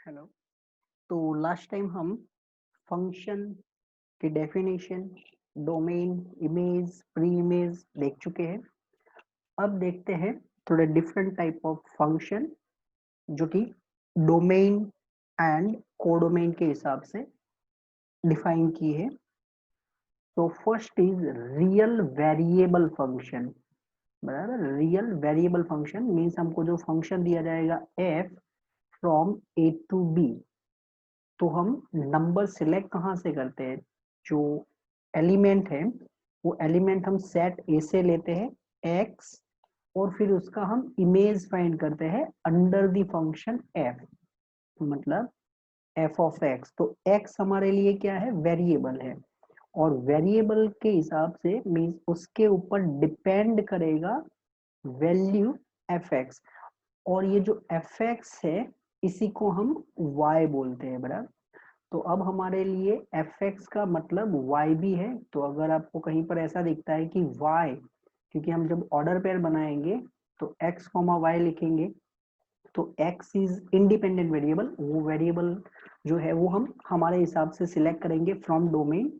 Hello. तो last time हम function की definition, domain, image, pre image देख चुके हैं। अब देखते हैं थोड़े डिफरेंट टाइप ऑफ फंक्शन जो कि डोमेन एंड कोडोमेन के हिसाब से डिफाइन की है। तो first is real variable function. बराबर, रियल वेरिएबल फंक्शन मीन्स हमको जो फंक्शन दिया जाएगा f from a to b, तो हम नंबर सिलेक्ट कहाँ से करते हैं? जो एलिमेंट है वो एलिमेंट हम सेट ए से लेते हैं x, और फिर उसका हम इमेज फाइंड करते हैं अंडर द फंक्शन f, मतलब f ऑफ x। तो x हमारे लिए क्या है? वेरिएबल है, और वेरिएबल के हिसाब से मीन्स उसके ऊपर डिपेंड करेगा वैल्यू fx, और ये जो fx है इसी को हम y बोलते हैं। बराबर, तो अब हमारे लिए fx का मतलब y भी है। तो अगर आपको कहीं पर ऐसा दिखता है कि y, क्योंकि हम जब ऑर्डर पेयर बनाएंगे तो x, y लिखेंगे, तो x इज इंडिपेंडेंट वेरिएबल। वो वेरिएबल जो है वो हम हमारे हिसाब से सिलेक्ट करेंगे फ्रॉम डोमेन,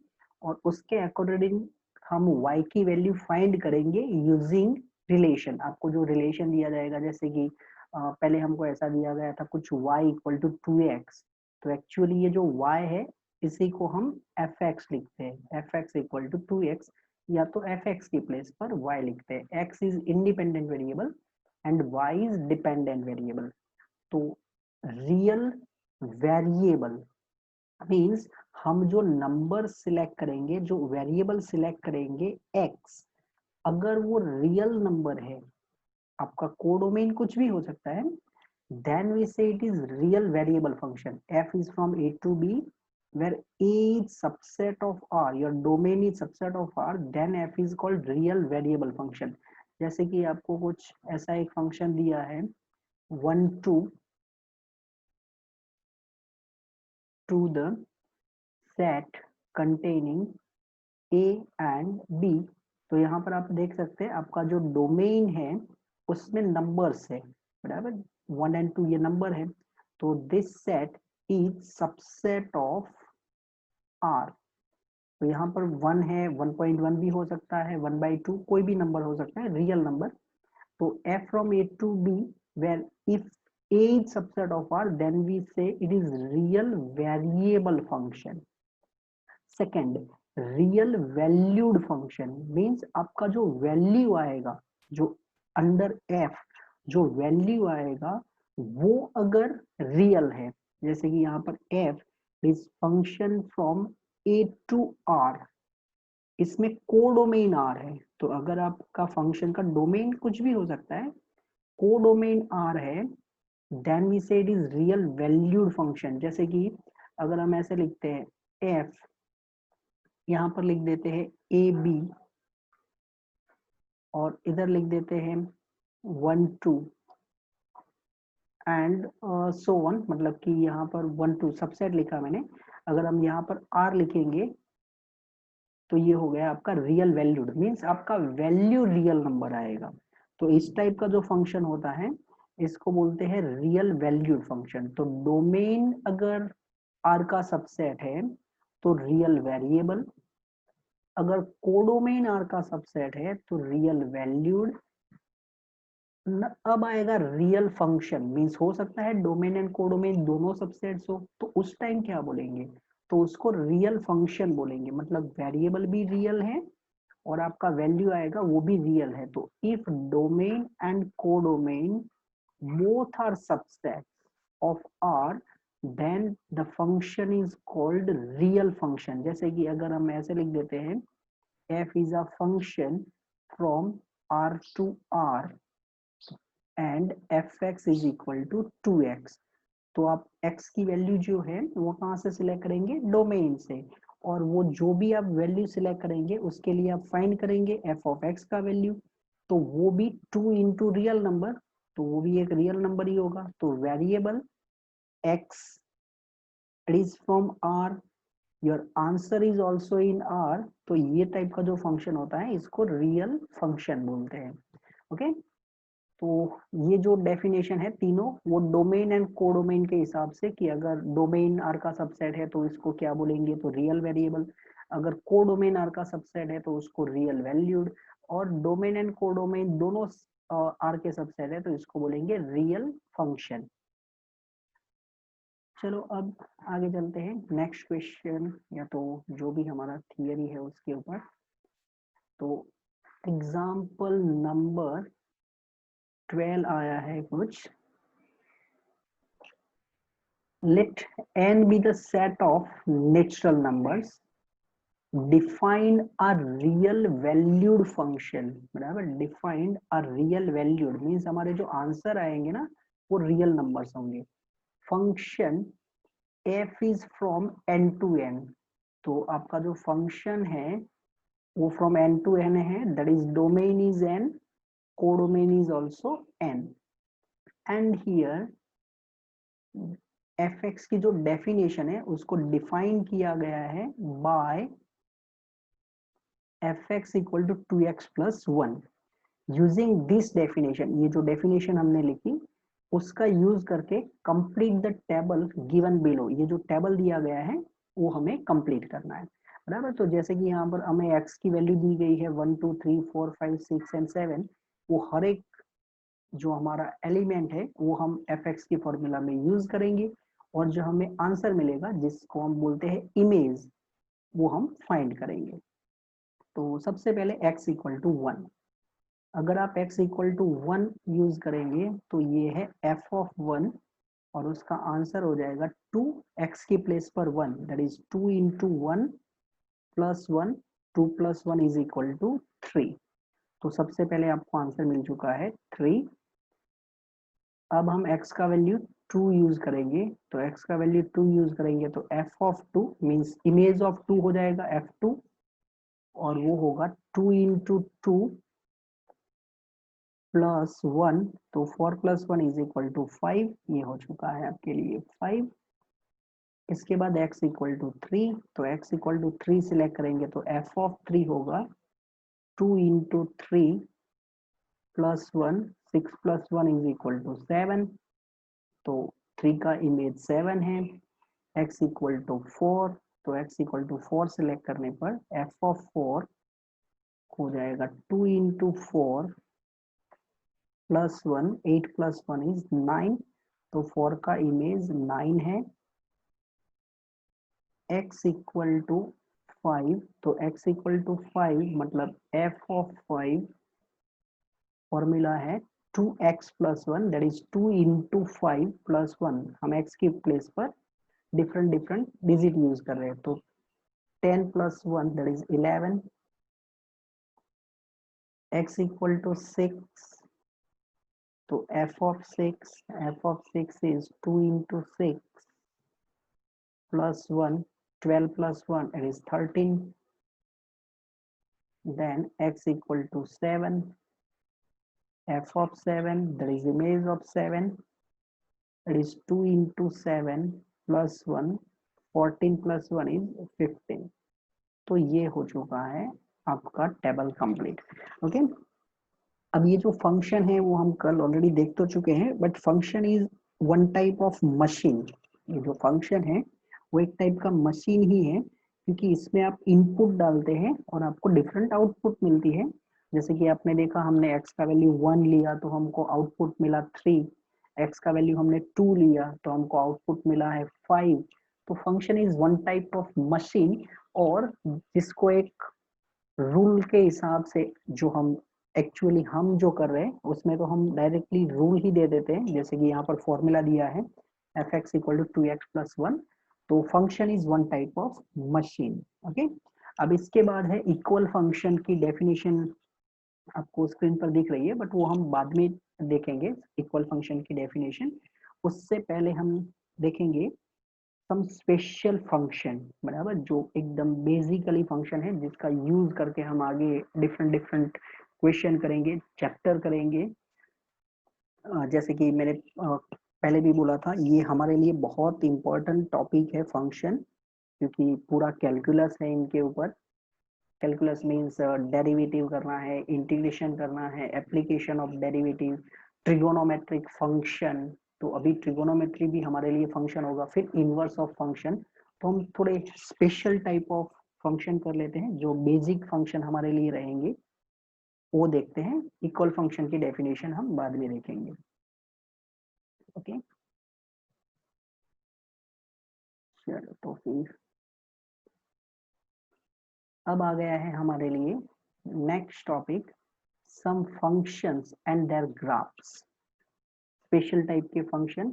और उसके अकॉर्डिंग हम y की वैल्यू फाइंड करेंगे यूजिंग रिलेशन। आपको जो रिलेशन दिया जाएगा, जैसे कि पहले हमको ऐसा दिया गया था कुछ y इक्वल टू 2x, तो एक्चुअली ये जो y है इसी को हम fx लिखते हैं, fx इक्वल टू 2x, या तो fx की प्लेस पर y लिखते हैं। x is independent variable and y is dependent variable. तो रियल वेरिएबल मीन्स हम जो नंबर सिलेक्ट करेंगे, जो वेरिएबल सिलेक्ट करेंगे x, अगर वो रियल नंबर है, आपका कोडोमेन कुछ भी हो सकता है, then we say it is real variable function. F is from A to B, where A is subset of R, your domain is subset of R, then F is called real variable function. जैसे कि आपको कुछ ऐसा एक function दिया है 1 to the set containing A and B, तो यहाँ पर आप देख सकते हैं आपका जो डोमेन है उसमें नंबर्स है। बराबर, 1 and 2 ये नंबर है, तो this set is subset of R। तो यहाँ पर 1 है, 1.1 भी हो सकता है, 1/2, कोई भी नंबर हो सकता है, रियल नंबर। तो f from A to B, where if A is subset of R, then we say it is real variable function. Second, real valued function means आपका जो वैल्यू आएगा, जो अंडर f जो value आएगा वो अगर real है, जैसे कि यहाँ पर f is function from a to r, इसमें कोडोमेन r है। तो अगर आपका फंक्शन का डोमेन कुछ भी हो सकता है, कोडोमेन r है, then we say it is real valued function. जैसे कि अगर हम ऐसे लिखते हैं f, यहाँ पर लिख देते हैं ए बी, और इधर लिख देते हैं 1 2 एंड सो वन, मतलब कि यहाँ पर 1 2 सबसेट लिखा मैंने। अगर हम यहाँ पर आर लिखेंगे तो ये हो गया आपका रियल वैल्यूड, मीन्स आपका वैल्यू रियल नंबर आएगा। तो इस टाइप का जो फंक्शन होता है इसको बोलते हैं रियल वैल्यूड फंक्शन। तो डोमेन अगर आर का सबसेट है तो रियल वेरिएबल, अगर कोडोमेन आर का सबसेट है तो रियल वैल्यूड। अब आएगा रियल फंक्शन, मीन्स हो सकता है डोमेन एंड कोडोमेन दोनों सबसेट्स हो, तो उस टाइम क्या बोलेंगे? तो उसको रियल फंक्शन बोलेंगे, मतलब वेरिएबल भी रियल है और आपका वैल्यू आएगा वो भी रियल है। तो if domain and codomain both are subset of R, then the function is called real function. जैसे कि अगर हम ऐसे लिख देते हैं f is a function from r to r and fx is equal to 2x, तो आप x की वैल्यू जो है वो कहाँ से सिलेक्ट करेंगे? डोमेन से, और वो जो भी आप वैल्यू सिलेक्ट करेंगे उसके लिए आप फाइंड करेंगे f ऑफ x का वैल्यू, तो वो भी 2 इंटू रियल नंबर, तो वो भी एक रियल नंबर ही होगा। तो variable x is from r, your answer is also in are, तो ये टाइप का जो फंक्शन होता है इसको रियल फंक्शन बोलते हैं। ओके, तो ये जो डेफिनेशन है तीनों वो डोमेन एंड कोडोमेन के हिसाब से, कि अगर डोमेन आर का सबसेट है तो इसको क्या बोलेंगे, तो रियल वेरिएबल, अगर कोडोमेन आर का सबसेट है तो उसको रियल वैल्यूड, और डोमेन एंड कोडोमेन दोनों आर के सबसेट है तो इसको बोलेंगे रियल फंक्शन। चलो अब आगे चलते हैं नेक्स्ट क्वेश्चन, या तो जो भी हमारा थियरी है उसके ऊपर। तो एग्जाम्पल नंबर 12 आया है कुछ, let n be the set of natural numbers, define a real valued function, बराबर, defined a real valued means हमारे जो आंसर आएंगे ना वो रियल नंबर्स होंगे। Function f is from n to n, तो आपका जो फंक्शन है वो फ्रॉम n टू n है, that is domain is n, codomain is also n, and here fx की जो डेफिनेशन है उसको डिफाइन किया गया है by fx equal to 2x plus 1। Using this definition, ये जो डेफिनेशन हमने लिखी उसका यूज करके complete the table given below, ये जो टेबल दिया गया है वो हमें कंप्लीट करना है, बराबर। तो जैसे कि यहाँ पर हमें x की वैल्यू दी गई है 1 2 3 4 5 6 एंड 7, वो हर एक जो हमारा एलिमेंट है वो हम fx की फॉर्मूला में यूज करेंगे, और जो हमें आंसर मिलेगा जिसको हम बोलते हैं इमेज, वो हम फाइंड करेंगे। तो सबसे पहले x इक्वल टू 1, अगर आप x इक्वल टू 1 यूज करेंगे तो ये है f ऑफ 1, और उसका आंसर हो जाएगा 2, x की प्लेस पर 1, that is 2 into 1 plus 1, 2 plus 1 is equal to 3। तो सबसे पहले आपको आंसर मिल चुका है 3। अब हम x का वैल्यू 2 यूज करेंगे, तो x का वैल्यू 2 यूज करेंगे तो f of 2 means image of 2 हो जाएगा f2, और वो होगा 2 इंटू 2 प्लस 1, तो 4 प्लस 1 इज इक्वल टू 5, ये हो चुका है आपके लिए 5। इसके बाद x इक्वल टू 3, तो x इक्वल टू 3 सिलेक्ट करेंगे तो f ऑफ 3 होगा 2 into 3 plus 1, 6 plus 1 is equal to 7, तो 3 का इमेज 7 है। x इक्वल टू 4, तो x इक्वल टू 4 सिलेक्ट करने पर f ऑफ 4 हो जाएगा 2 इंटू 4 प्लस 1, 8 प्लस 1 इज 9, तो 4 का इमेज 9 है। x इक्वल टू 5, तो x इक्वल टू 5 मतलब f ऑफ 5 फॉर्मूला है 2x plus 1, that is 2 into 5 plus 1, हम x की प्लेस पर डिफरेंट डिफरेंट डिजिट यूज कर रहे हैं, तो 10 plus 1 that is 11, x equal to 6, तो f of 6 is 2 into 6 plus 1, 12 plus 1 it is 13, then x equal to 7, f of 7 that is image of 7, it is 2 into 7 plus 1, 14 plus 1 is 15। तो ये हो चुका है आपका टेबल कंप्लीट। ओके, अब ये जो फंक्शन है वो हम कल ऑलरेडी देख तो चुके हैं, but function is one type of machine. ये जो फंक्शन है वो एक टाइप का मशीन ही है, क्योंकि इसमें आप इनपुट डालते हैं और आपको डिफरेंट आउटपुट मिलती है। जैसे कि आपने देखा हमने x का वैल्यू 1 लिया तो हमको आउटपुट मिला 3, x का वैल्यू हमने 2 लिया तो हमको आउटपुट मिला है 5। तो function is one type of machine, और जिसको एक रूल के हिसाब से जो हम एक्चुअली हम जो कर रहे हैं उसमें तो हम डायरेक्टली रूल ही दे देते हैं, जैसे कि यहाँ पर फॉर्मूला दिया है F x equal to 2x plus 1, तो function is one type of machine. Okay, अब इसके बाद है इक्वल फंक्शन की डेफिनेशन, आपको स्क्रीन पर दिख रही है बट वो हम बाद में देखेंगे इक्वल फंक्शन की डेफिनेशन। उससे पहले हम देखेंगे सम स्पेशल फंक्शन, बराबर, जो एकदम बेसिकली फंक्शन है जिसका यूज करके हम आगे डिफरेंट डिफरेंट क्वेश्चन करेंगे, चैप्टर करेंगे। जैसे कि मैंने पहले भी बोला था, ये हमारे लिए बहुत इंपॉर्टेंट टॉपिक है फंक्शन, क्योंकि पूरा कैलकुलस है इनके ऊपर। कैलकुलस मीन्स डेरिवेटिव करना है, इंटीग्रेशन करना है, application of derivative, trigonometric function, तो अभी ट्रिगोनोमेट्री भी हमारे लिए फंक्शन होगा, फिर इनवर्स ऑफ फंक्शन। तो हम थोड़े स्पेशल टाइप ऑफ फंक्शन कर लेते हैं, जो बेसिक फंक्शन हमारे लिए रहेंगे वो देखते हैं। इक्वल फंक्शन की डेफिनेशन हम बाद में देखेंगे। ओके, चलो तो फिर अब आ गया है हमारे लिए next topic, some functions and their graphs. Special type के फंक्शन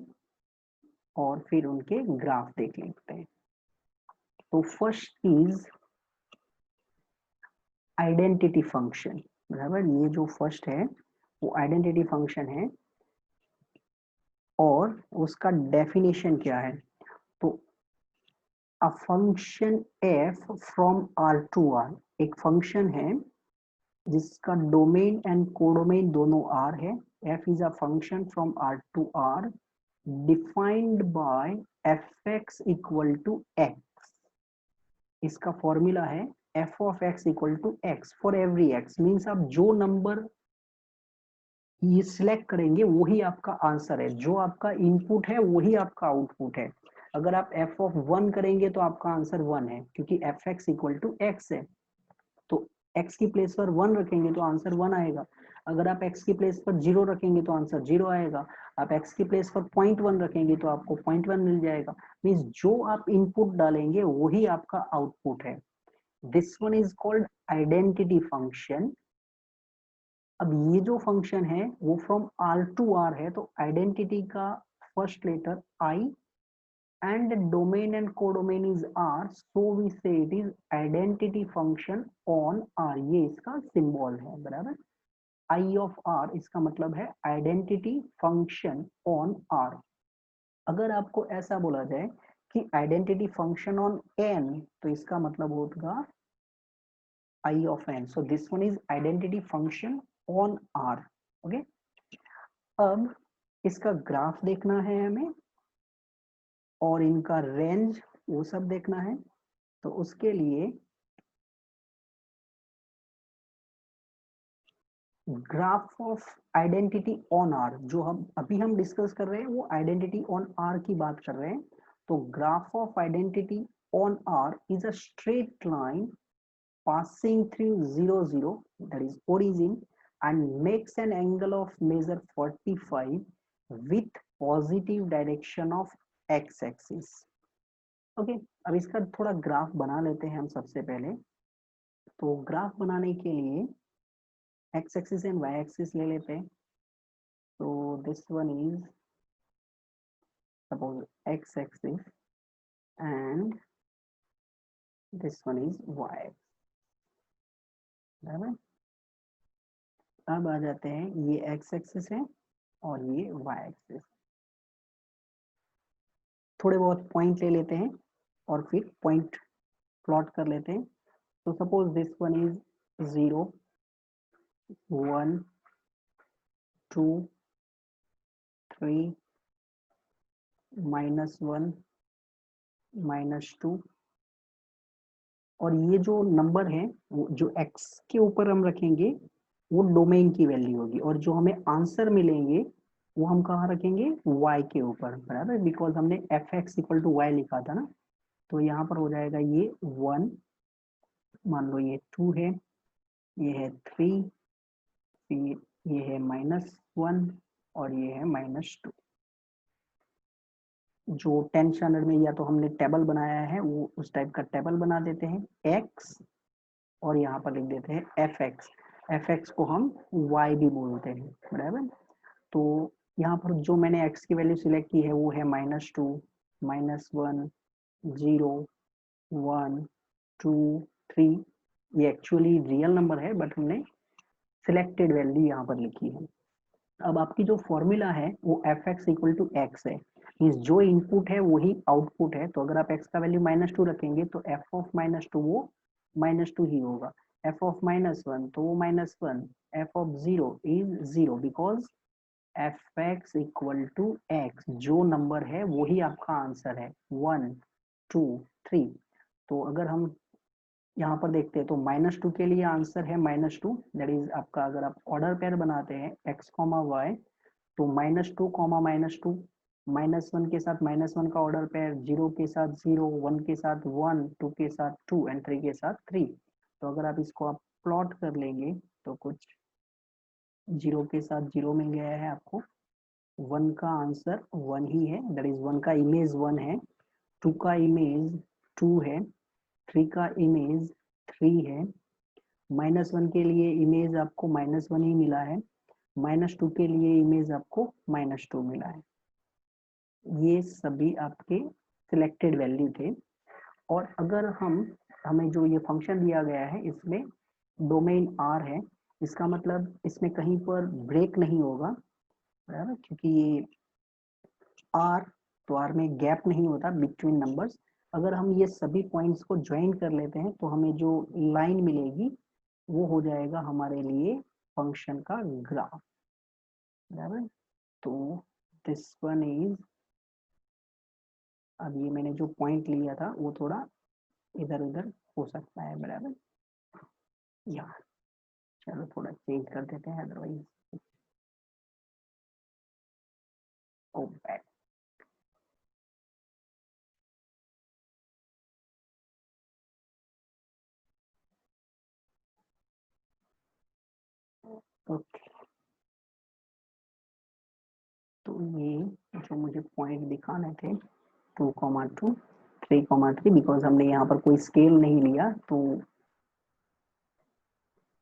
और फिर उनके ग्राफ देख लेते हैं। तो फर्स्ट इज आइडेंटिटी फंक्शन, बराबर। ये जो फर्स्ट है वो आइडेंटिटी फंक्शन है और उसका डेफिनेशन क्या है। तो a function F from are to R, एक फंक्शन है जिसका डोमेन एंड कोडोमेन दोनों आर है। F is a function from are to R defined by F x equal to X. इसका फॉर्मूला है F of X equal to X for every X, means आप जो number ये select करेंगे वही आपका आंसर है, जो आपका इनपुट है वही आपका आउटपुट है। अगर आप एफ ऑफ 1 करेंगे तो आपका आंसर 1 है, क्योंकि F x equal to X है। तो एक्स की प्लेस पर 1 रखेंगे तो आंसर 1 आएगा। अगर आप एक्स की प्लेस पर 0 रखेंगे तो आंसर 0 आएगा। आप एक्स की प्लेस पर 0.1 रखेंगे तो आपको 0.1 मिल जाएगा। मीन्स जो आप इनपुट डालेंगे वही आपका आउटपुट है। This one is called identity function. अब ये जो फंक्शन है वो फ्रॉम आर टू आर है, तो आइडेंटिटी का first letter I and domain and codomain is R, so we say it is identity function on R। ये इसका सिंबल है, बराबर। I of R इसका मतलब है identity function on R। अगर आपको ऐसा बोला जाए कि identity function on N, तो इसका मतलब होगा I of N। So this one is identity function on R। Okay, अब इसका ग्राफ देखना है हमें और इनका रेंज वो सब देखना है। तो उसके लिए graph of identity on R, जो हम डिस्कस कर रहे हैं वो आइडेंटिटी ऑन आर की बात कर रहे हैं। तो graph of identity on R is a straight line passing through 0 0, that is origin, and makes an angle of measure 45 with positive direction of x axis। Okay, अब इसका थोड़ा ग्राफ बना लेते हैं हम सबसे पहले। तो ग्राफ बनाने के लिए X axis and Y axis ले लेते हैं। तो this one is suppose X axis and this one is Y, बराबर। अब आ जाते हैं, ये एक्स एक्सिस है और ये वाई एक्सिस। थोड़े बहुत पॉइंट ले लेते हैं और फिर पॉइंट प्लॉट कर लेते हैं। तो सपोज दिस वन इज 0 1 2 3 -1 -2, और ये जो नंबर है जो x के ऊपर हम रखेंगे वो डोमेन की वैल्यू होगी, और जो हमें आंसर मिलेंगे वो हम कहाँ रखेंगे, y के ऊपर, बराबर। बिकॉज हमने F x equal to Y लिखा था ना। तो यहाँ पर हो जाएगा ये 1, मान लो ये 2 है, ये है 3, ये है -1 और ये है -2। जो 10th स्टैंडर्ड में या तो हमने टेबल बनाया है वो उस टाइप का टेबल बना देते हैं x, और यहाँ पर लिख देते हैं एफ एक्स। एफ एक्स को हम y भी बोलते हैं, बराबर। तो यहाँ पर जो मैंने x की वैल्यू सिलेक्ट की है वो है -2 -1 0 1 2 3। ये एक्चुअली रियल नंबर है बट हमने सिलेक्टेड वैल्यू यहाँ पर लिखी है। अब आपकी जो फॉर्मूला है वो F x equal to X है, मीन्स जो इनपुट है वही आउटपुट है। तो अगर आप एक्स का वैल्यू -2 रखेंगे तो एफ ऑफ -2 वो -2 ही होगा। एफ ऑफ -1 तो वो -1। F of 0 is 0 because F x equal to X, जो नंबर है वही आपका आंसर है 1 2 3। तो अगर हम यहाँ पर देखते हैं तो -2 के लिए आंसर है -2, दैट इज आपका, अगर आप ऑर्डर पेयर बनाते हैं x, y, तो -2 कॉमा -2, -1 के साथ -1 का ऑर्डर पेयर, 0 के साथ 0, 1 के साथ 1, 2 के साथ 2 एंड 3 के साथ 3। तो अगर आप इसको आप प्लॉट कर लेंगे तो कुछ 0 के साथ 0 मिल गया है आपको, 1 का आंसर 1 ही है, दैट इज 1 का इमेज 1 है, 2 का इमेज 2 है, 3 का इमेज 3 है, -1 के लिए इमेज आपको -1 ही मिला है, -2 के लिए इमेज आपको -2 मिला है। ये सभी आपके सिलेक्टेड वैल्यू थे। और अगर हमें जो ये फंक्शन दिया गया है इसमें डोमेन आर है, इसका मतलब इसमें कहीं पर ब्रेक नहीं होगा, बराबर, क्योंकि ये आर, तो आर में गैप नहीं होता बिटवीन नंबर्स। अगर हम ये सभी पॉइंट्स को ज्वाइन कर लेते हैं तो हमें जो लाइन मिलेगी वो हो जाएगा हमारे लिए फंक्शन का ग्राफ, बराबर। तो दिस वन इज, अब ये मैंने जो पॉइंट लिया था वो थोड़ा इधर उधर हो सकता है, बराबर। यार चलो थोड़ा चेंज कर देते हैं, अदरवाइज ओ बैड। ओके, तो ये जो मुझे पॉइंट दिखाने थे 2,2, 3,3, बिकॉज हमने यहाँ पर कोई स्केल नहीं लिया तो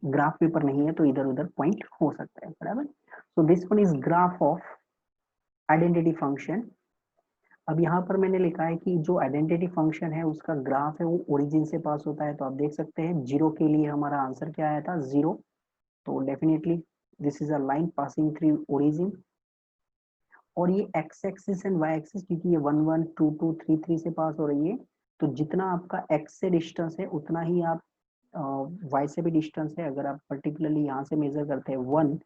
ग्राफ पेपर नहीं है तो इधर उधर पॉइंट हो सकता है, बराबर। So this one is graph of identity function. अब यहाँ पर मैंने लिखा है कि जो आइडेंटिटी फंक्शन है उसका ग्राफ है वो ओरिजिन से पास होता है, तो आप देख सकते हैं 0 के लिए हमारा आंसर क्या आया था, 0। तो definitely this is a line passing through origin. और ये X axis and Y axis, क्योंकि ये 1 1 2 2 3 3 से पास हो रही है, तो जितना आपका एक्स से डिस्टेंस है उतना ही आप वाई से भी डिस्टेंस है। अगर आप पर्टिकुलरली यहाँ से मेजर करते हैं 1,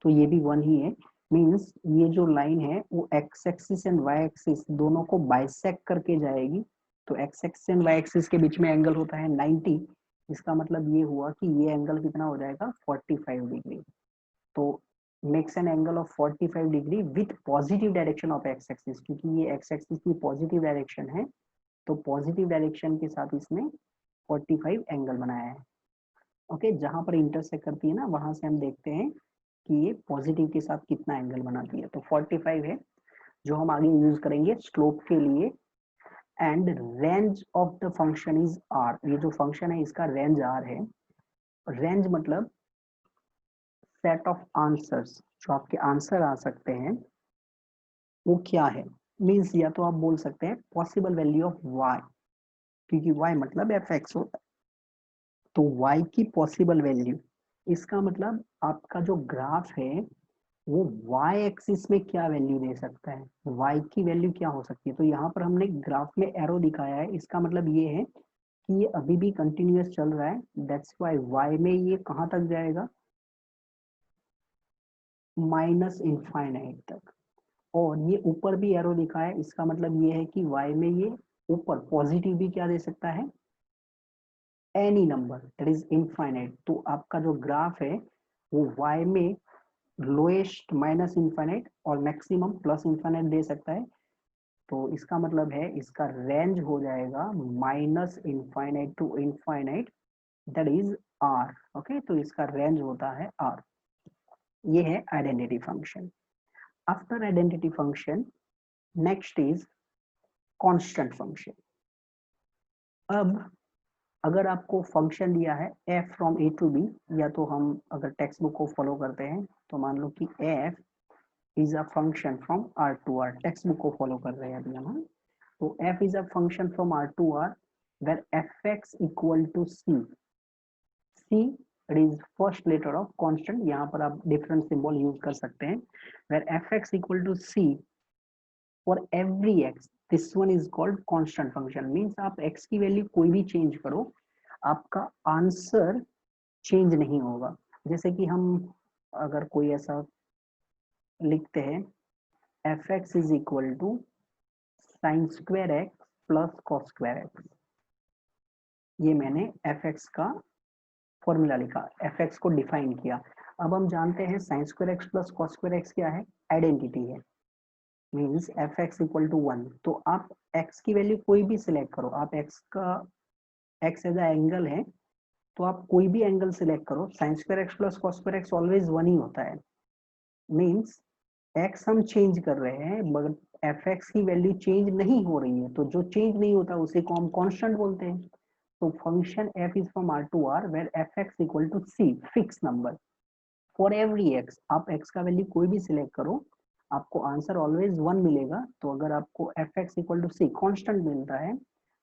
तो ये भी 1 ही है। मीन्स ये जो लाइन है वो X axis and Y axis दोनों को बाइसेक्ट करके जाएगी। तो X axis and Y axis के बीच में एंगल होता है 90। इसका मतलब ये हुआ कि ये एंगल कितना हो जाएगा, 45 डिग्री। तो makes an angle of 45 degree with positive direction of x axis, क्योंकि ये एक्स एक्सिस की पॉजिटिव डायरेक्शन है, तो पॉजिटिव डायरेक्शन के साथ इसने 45 एंगल बनाया है। ओके, जहां पर इंटरसेक्ट करती है ना वहां से हम देखते हैं कि ये पॉजिटिव के साथ कितना एंगल बनाती है। तो 45 है जो हम आगे यूज करेंगे स्लोप के लिए। And range of the function is R, ये जो फंक्शन है इसका रेंज आर है। रेंज मतलब सेट ऑफ आंसर्स, जो आपके आंसर आ सकते हैं वो क्या है। मीन्स या तो आप बोल सकते हैं पॉसिबल वैल्यू ऑफ y, क्योंकि y मतलब एफ एक्स होता है, तो y की पॉसिबल वैल्यू, इसका मतलब आपका जो ग्राफ है वो y एक्सिस में क्या वैल्यू दे सकता है, y की वैल्यू क्या हो सकती है। तो यहाँ पर हमने ग्राफ में एरो दिखाया है, इसका मतलब ये है कि ये अभी भी कंटिन्यूअस चल रहा है, दैट्स वाई y में ये कहाँ तक जाएगा, माइनस इनफाइनाइट तक। और ये ऊपर भी एरो दिखा है, इसका मतलब ये है कि y में ये ऊपर पॉजिटिव भी क्या दे सकता है, any number that is infinite. तो आपका जो ग्राफ है वो y में लोएस्ट माइनस इनफाइनाइट और मैक्सिमम प्लस इनफाइनाइट दे सकता है। तो इसका मतलब है इसका रेंज हो जाएगा minus infinite to infinite, that is r। Okay, तो इसका रेंज होता है r। ये है identity function. After identity function next is constant function. अब अगर आपको फंक्शन दिया है f from a to b, या तो हम अगर टेक्स्ट बुक को फॉलो करते हैं तो मान लो कि f is a function from r to r, text book को फॉलो कर रहे हैं अभी हम। तो f is a function from r to r where fx equal to c, c it is first letter of constant, यहाँ पर आप डिफरेंट सिंबल यूज कर सकते हैं, where fx equal to c for every x, this one is called constant function. Means आप x की value कोई भी चेंज करो आपका आंसर चेंज नहीं होगा। जैसे कि हम अगर कोई ऐसा लिखते हैं f x is equal to sine square x plus cos square x, ये मैंने एफ एक्स का फॉर्मूला लिखा, एफ एक्स को डिफाइन किया। अब हम जानते हैं sine square x plus cos square x क्या है, आइडेंटिटी है, means f x equal to 1। तो आप एक्स की वैल्यू कोई भी सिलेक्ट करो, आप एक्स एज अ एंगल है तो आप कोई भी एंगल सिलेक्ट करो, sign square x plus cos square x always 1 ही होता है। मीन्स एक्स हम चेंज कर रहे हैं बट एफ एक्स की वैल्यू चेंज नहीं हो रही है, तो जो चेंज नहीं होता उसे को हम कांस्टेंट बोलते हैं। तो function f is from r to r where f x equal to c fix number for every x। आप x का वैल्यू कोई भी सिलेक्ट करो, आपको आंसर ऑलवेज 1 मिलेगा। तो अगर आपको f x equal to c constant मिलता है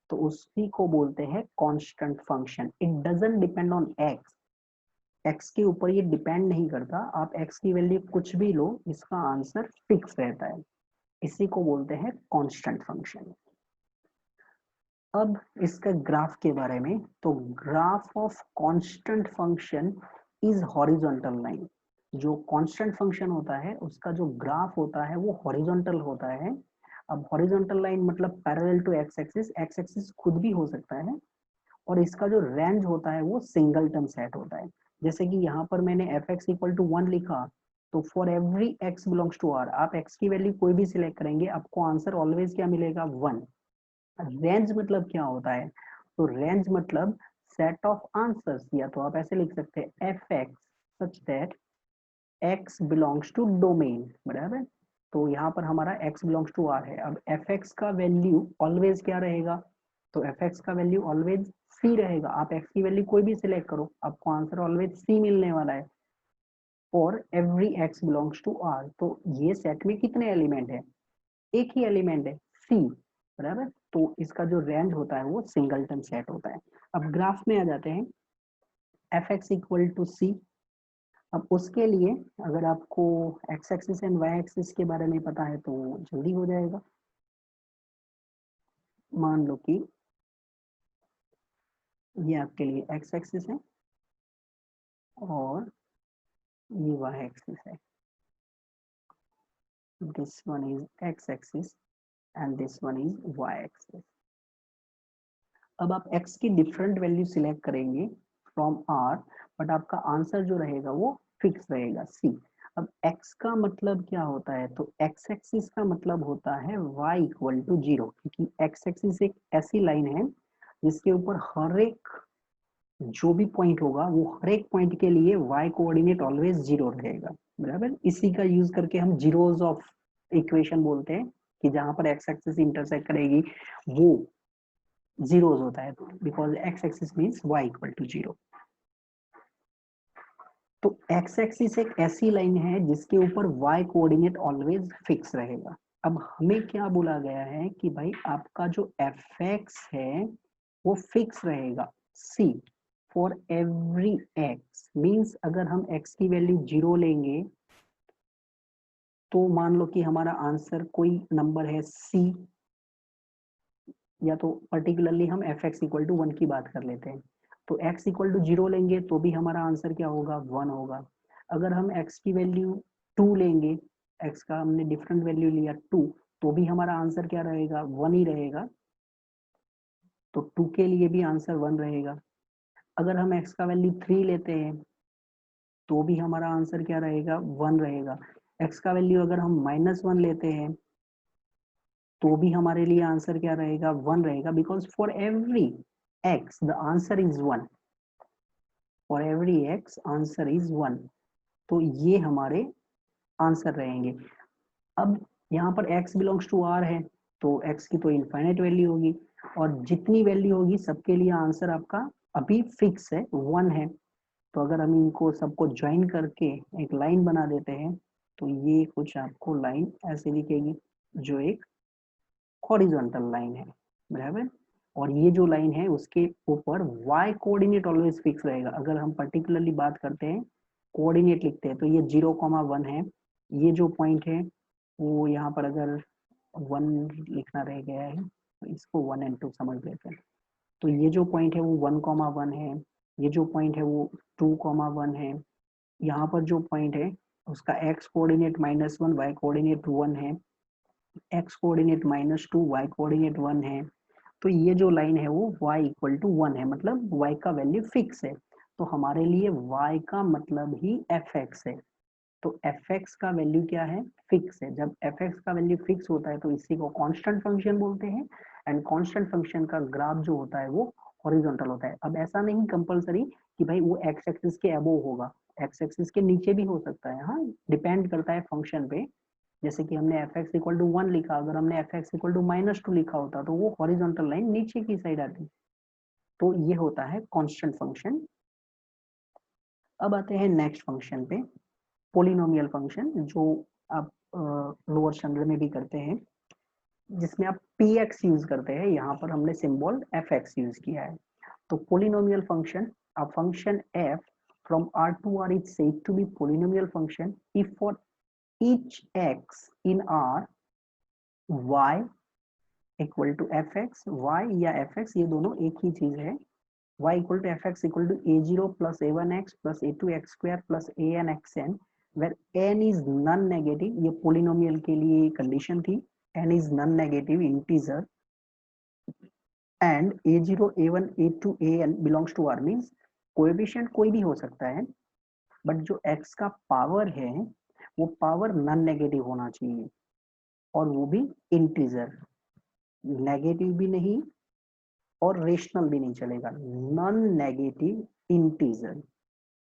तो उसी को बोलते हैं constant function. It doesn't depend on x के ऊपर ये डिपेंड नहीं करता, आप एक्स की वैल्यू कुछ भी लो, इसका आंसर फिक्स रहता है, इसी को बोलते हैं कांस्टेंट फंक्शन। अब इसका ग्राफ के बारे में, तो graph of constant function is horizontal line. जो कांस्टेंट फंक्शन होता है उसका जो ग्राफ होता है वो हॉरिजॉन्टल होता है। अब हॉरिजॉन्टल लाइन मतलब पैरेलल टू एक्स एक्सिस खुद भी हो सकता है, और इसका जो रेंज होता है वो सिंगलटन सेट होता है। जैसे कि यहाँ पर मैंने एफ एक्स इक्वल टू 1 लिखा, तो for every x belongs to r, आप एक्स की वैल्यू कोई भी सिलेक्ट करेंगे आपको आंसर ऑलवेज क्या मिलेगा, 1। रेंज मतलब क्या होता है, तो रेंज मतलब सेट ऑफ आंसर्स, या तो आप ऐसे लिख सकते हैं f x such that x belongs to domain, बराबर। तो यहाँ पर हमारा x बिलोंग्स टू r है। अब एफ एक्स का वैल्यू ऑलवेज क्या रहेगा, तो एफ एक्स का वैल्यू ऑलवेज c रहेगा। आप x की वैल्यू कोई भी सिलेक्ट करो, आपको आंसर ऑलवेज c मिलने वाला है for every x belongs to r। तो ये सेट में कितने एलिमेंट है, एक ही एलिमेंट है c, बराबर। तो इसका जो रेंज होता है वो सिंगलटन सेट होता है। अब ग्राफ में आ जाते हैं, f x equal to c. अब उसके लिए अगर आपको x axis and Y axis के बारे में पता है तो जल्दी हो जाएगा। मान लो कि ये आपके लिए एक्स एक्सिस है और ये वाई एक्सिस है, this one is x axis and this one is y axis. अब आप x की डिफरेंट वैल्यू सिलेक्ट करेंगे फ्रॉम r, बट आपका आंसर जो रहेगा वो फिक्स रहेगा c। अब x का मतलब क्या होता है, तो x एक्सिस का मतलब होता है y इक्वल टू 0, क्योंकि x एक्सिस एक ऐसी लाइन है जिसके ऊपर हर एक जो भी पॉइंट होगा वो हर एक पॉइंट के लिए y कोऑर्डिनेट ऑलवेज 0 रहेगा, बराबर। इसी का यूज करके हम जीरोस ऑफ इक्वेशन बोलते हैं कि जहां पर x एक्सिस इंटरसेक्ट करेगी वो जीरोस होता है, because x axis means y equal to 0। तो एक्स एक्सिस एक ऐसी लाइन है जिसके ऊपर y कोऑर्डिनेट ऑलवेज फिक्स रहेगा। अब हमें क्या बोला गया है कि भाई आपका जो एफ एक्स है वो फिक्स रहेगा c for every x। Means अगर हम x की वैल्यू 0 लेंगे तो मान लो कि हमारा आंसर कोई नंबर है c, या तो पर्टिकुलरली हम एफ एक्स इक्वल टू 1 की बात कर लेते हैं, तो x इक्वल टू 0 लेंगे तो भी हमारा आंसर क्या होगा, 1 होगा। अगर हम x की वैल्यू 2 लेंगे, x का हमने डिफरेंट वैल्यू लिया 2, तो भी हमारा आंसर क्या रहेगा, 1 ही रहेगा। तो 2 के लिए भी आंसर 1 रहेगा। अगर हम x का वैल्यू 3 लेते हैं तो भी हमारा आंसर क्या रहेगा, 1 रहेगा। x का वैल्यू अगर हम -1 लेते हैं तो भी हमारे लिए आंसर क्या रहेगा, 1 रहेगा, because for every x the answer is 1, for every x answer is 1। तो ये हमारे आंसर रहेंगे। अब यहाँ पर x बिलोंग्स टू r है तो x की तो इनफाइनाइट वैल्यू होगी, और जितनी वैल्यू होगी सबके लिए आंसर आपका अभी फिक्स है, 1 है। तो अगर हम इनको सबको ज्वाइन करके एक लाइन बना देते हैं तो ये कुछ आपको लाइन ऐसे दिखेगी जो एक हॉरिजॉन्टल लाइन है, बराबर। और ये जो लाइन है उसके ऊपर y कोऑर्डिनेट ऑलवेज फिक्स रहेगा। अगर हम पर्टिकुलरली बात करते हैं कोऑर्डिनेट लिखते हैं तो ये 0,1 है। ये जो पॉइंट है वो यहाँ पर अगर 1 लिखना रह गया है तो इसको 1 एंड 2 समझ लेते हैं। तो ये जो पॉइंट है वो 1,1 है, ये जो पॉइंट है वो 2,1 है। यहाँ पर जो पॉइंट है उसका x कोऑर्डिनेट -1, y कोऑर्डिनेट 1 है, x कोऑर्डिनेट -2, y कोऑर्डिनेट 1 है। तो ये जो लाइन है वो y इक्वल टू 1 है, मतलब y का वैल्यू फिक्स है। तो हमारे लिए y का मतलब ही fx है। तो fx का वैल्यू क्या है, फिक्स है। जब fx का वैल्यू फिक्स होता है तो इसी को कांस्टेंट फंक्शन बोलते हैं, एंड कांस्टेंट फंक्शन का ग्राफ जो होता है वो हॉरिजॉन्टल होता है। अब ऐसा नहीं कंपलसरी कि भाई वो एक्स एक्सिस के अबोव होगा, एक्स एक्सिस के नीचे भी हो सकता है, हाँ डिपेंड करता है फंक्शन पे। जैसे कि हमने एफ एक्स इक्वल टू 1 लिखा, अगर हमने एफ एक्स इक्वल टू -2 लिखा होता तो वो हॉरिजॉन्टल लाइन नीचे की साइड आती। तो ये होता है कांस्टेंट फंक्शन। अब आते हैं नेक्स्ट फंक्शन पे, पोलिनोमियल फंक्शन, जो आप लोअर स्टैंडर्ड में भी करते हैं, जिसमें आप px यूज करते हैं। यहाँ पर हमने सिंबल fx यूज किया है। तो polynomial function, a function f from R to R is said to be polynomial function if for each x in R y equal to fx, y या fx ये दोनों एक ही चीज है। y equal to fx equal to a0 plus a1x plus a2x square plus anxn where n is non negative, ये polynomial के लिए condition थी, n is non negative integer and a0 a1 a2 an belongs to R means coefficient कोई भी हो सकता है, but जो x का पावर है वो पावर नॉन नेगेटिव होना चाहिए, और वो भी इंटीजर, नेगेटिव भी नहीं और रेशनल भी नहीं चलेगा, नॉन नेगेटिव इंटीजर।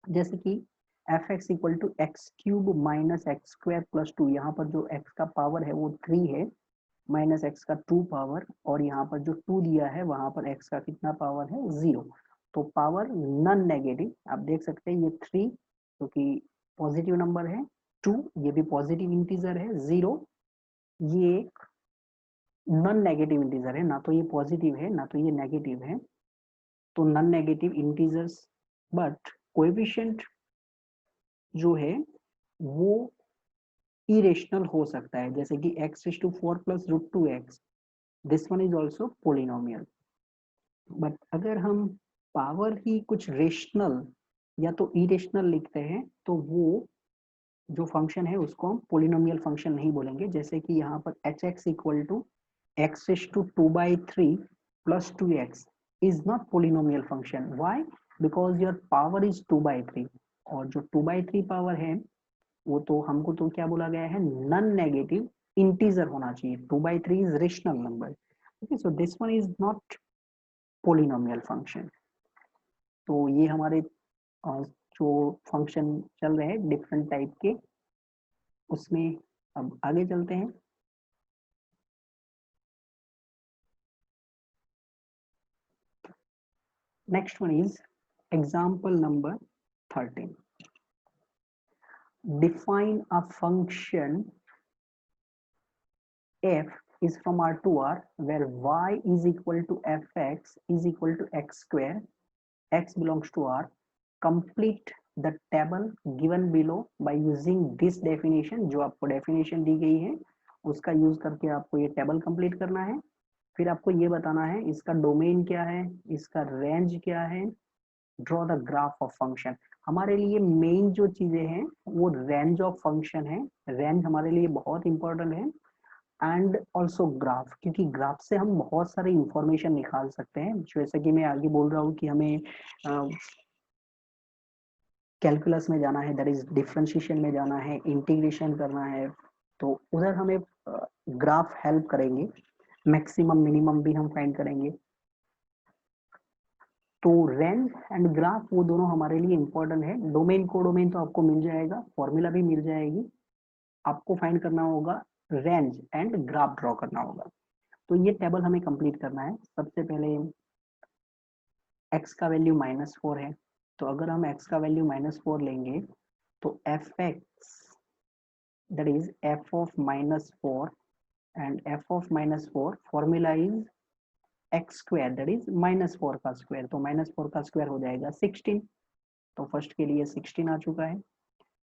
जैसे कि f x equal to x cube minus x square plus 2, यहाँ पर जो x का पावर है वो 3 है, माइनस एक्स का 2 पावर, और यहाँ पर जो 2 दिया है वहां पर x का कितना पावर है, 0। तो पावर नॉन नेगेटिव, आप देख सकते हैं ये 3 क्योंकि पॉजिटिव नंबर है, 2 ये भी पॉजिटिव इंटीजर है, 0 ये एक नॉन नेगेटिव इंटीजर है, ना तो ये पॉजिटिव है ना तो ये नेगेटिव है, तो non negative integers. But coefficient जो है वो इरेशनल हो सकता है, जैसे कि x⁴ plus √2x, this one is also polynomial. But अगर हम पावर ही कुछ रेशनल या तो इरेशनल लिखते हैं तो वो जो फंक्शन है उसको हम पोलिनोमियल फंक्शन नहीं बोलेंगे। जैसे कि यहाँ पर hx equal to x⁵2/3 plus 2x is not polynomial function. Why? Because your power is 2/3, और जो 2/3 पावर है वो तो हमको तो क्या बोला गया है, नॉन नेगेटिव इंटीजर होना चाहिए, 2/3 is rational number. Okay, so this one is not polynomial function. तो ये हमारे जो फंक्शन चल रहे हैं डिफरेंट टाइप के, उसमें अब आगे चलते हैं। Next one is example number 13. Define a function f is from R to R where y is equal to fx is equal to x square, x belongs to R. Complete the table given below by using this definition, जो आपको definition दी गई है उसका use करके आपको ये table complete करना है। फिर आपको ये बताना है इसका डोमेन क्या है, इसका रेंज क्या है, draw the graph of function. हमारे लिए मेन जो चीजें हैं वो रेंज ऑफ फंक्शन है, रेंज हमारे लिए बहुत इंपॉर्टेंट है, एंड ऑल्सो ग्राफ, क्योंकि ग्राफ से हम बहुत सारे इंफॉर्मेशन निकाल सकते हैं। जैसे कि मैं आगे बोल रहा हूँ कि हमें कैलकुलस में जाना है, दैट इज डिफरेंशिएशन में जाना है, इंटीग्रेशन करना है, तो उधर हमें ग्राफ हेल्प करेंगे, मैक्सिमम मिनिमम भी हम फाइंड करेंगे। तो रेंज एंड ग्राफ वो दोनों हमारे लिए इंपॉर्टेंट है। डोमेन को डोमेन तो आपको मिल जाएगा, फॉर्मूला भी मिल जाएगी, आपको फाइंड करना होगा रेंज एंड ग्राफ ड्रॉ करना होगा। तो ये टेबल हमें कंप्लीट करना है। सबसे पहले x का वैल्यू -4 है, तो अगर हम x का वैल्यू -4 लेंगे तो fx that is f of -4 and f of -4 formula is x square that is -4 का स्क्वायर, तो -4 का स्क्वायर हो जाएगा 16। तो फर्स्ट के लिए 16 आ चुका है।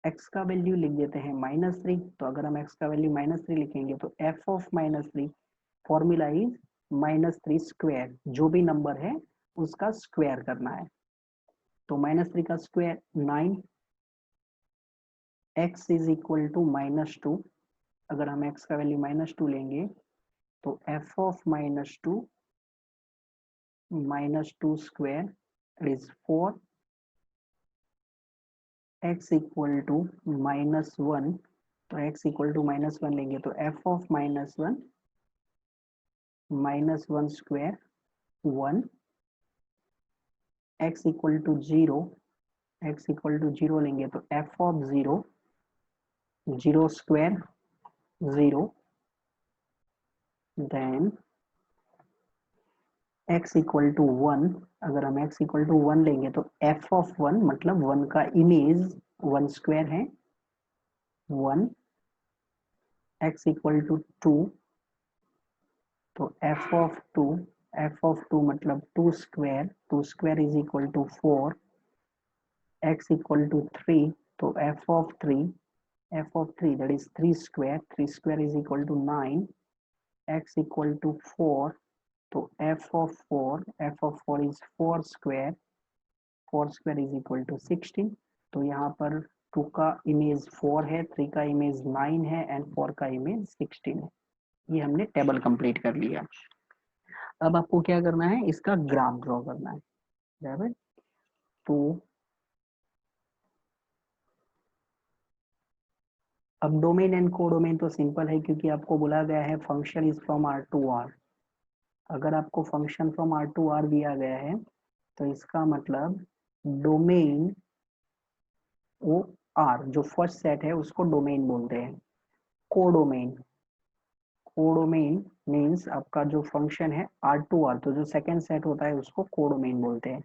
x का वैल्यू लिख देते हैं -3, तो अगर हम x का वैल्यू -3 लिखेंगे तो f of -3 formula is -3 square, जो भी नंबर है उसका स्क्वायर करना है। तो -3 का square 9, x is equal to -2, अगर हम x का वैल्यू -2 लेंगे तो f of -2 -2 square is 4, x equal to -1, तो x इक्वल टू -1 लेंगे तो f of -1 -1 square 1, x equal to 0, x equal to 0 लेंगे तो f ऑफ 0 0 square 0, then x equal to 1, अगर हम x इक्वल टू 1 लेंगे तो f ऑफ 1 मतलब 1 का इमेज 1 स्क्वायर है 1, x इक्वल टू 2, तो f ऑफ 2 मतलब 2 square is equal to 4, x equal to 3, तो f of 3 that is 3 square is equal to 9, x equal to 4, तो f of 4 is 4 square is equal to 16, तो यहाँ पर 2 का image 4 है, 3 का इमेज 9 है एंड 4 का इमेज 16 है। ये हमने टेबल कंप्लीट कर लिया। अब आपको क्या करना है, इसका ग्राफ ड्रॉ करना है, बराबर। तो अब डोमेन एंड कोडोमेन तो सिंपल है, क्योंकि आपको बोला गया है function is from are to r. अगर आपको function from are to r दिया गया है तो इसका मतलब डोमेन ओ आर, जो फर्स्ट सेट है उसको डोमेन बोलते हैं। कोडोमेन मीन्स आपका जो फंक्शन है आर टू आर, तो जो सेकेंड सेट होता है उसको कोडोमेन बोलते हैं।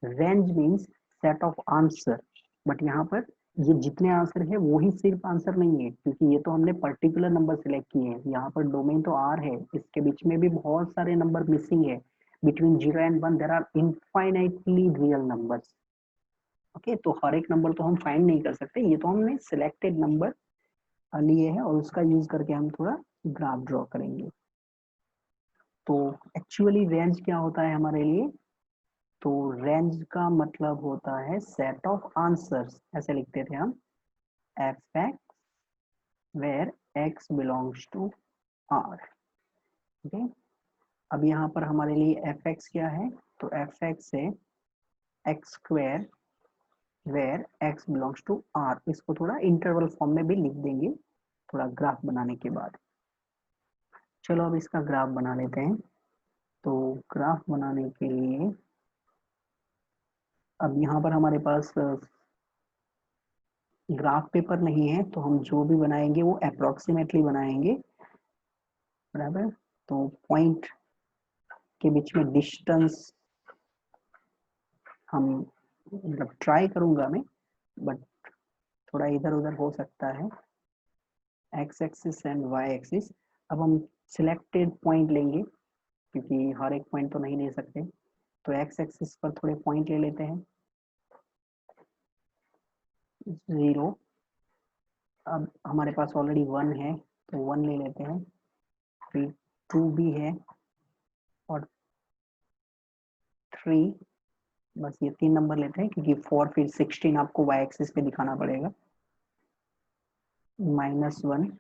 Range means set of answer, but यहाँ पर ये जितने आंसर है वो ही सिर्फ आंसर नहीं है, क्योंकि ये तो हमने पर्टिकुलर नंबर सिलेक्ट किए हैं। यहाँ पर डोमेन तो आर है, इसके बीच में भी बहुत सारे नंबर मिसिंग है। Between 0 and 1 there are infinitely real numbers. Okay, तो हर एक नंबर तो हम फाइंड नहीं कर सकते, ये तो हमने सिलेक्टेड नंबर लिए हैं और उसका यूज करके हम थोड़ा ग्राफ ड्रॉ करेंगे। तो एक्चुअली रेंज क्या होता है हमारे लिए, तो रेंज का मतलब होता है सेट ऑफ आंसर्स, ऐसे लिखते थे हम, f x where x belongs to r. Okay, अब यहाँ पर हमारे लिए एफ एक्स क्या है, तो एफ एक्स है x square where x belongs to r. इसको थोड़ा इंटरवल फॉर्म में भी लिख देंगे थोड़ा ग्राफ बनाने के बाद। चलो अब इसका ग्राफ बना लेते हैं। तो ग्राफ बनाने के लिए अब यहाँ पर हमारे पास ग्राफ पेपर नहीं है, तो हम जो भी बनाएंगे वो अप्रोक्सीमेटली बनाएंगे, बराबर। तो पॉइंट के बीच में डिस्टेंस हम मतलब ट्राई करूंगा मैं, बट थोड़ा इधर उधर हो सकता है, x axis and Y axis. अब हम सिलेक्टेड पॉइंट लेंगे, क्योंकि हर एक पॉइंट तो नहीं ले सकते, तो एक्स एक्सिस पर थोड़े पॉइंट ले लेते हैं। 0, अब हमारे पास ऑलरेडी 1 है तो 1 ले लेते हैं, फिर 2 भी है और 3, बस ये 3 नंबर लेते हैं, क्योंकि 4 फिर 16 आपको वाई एक्सिस पे दिखाना पड़ेगा। -1,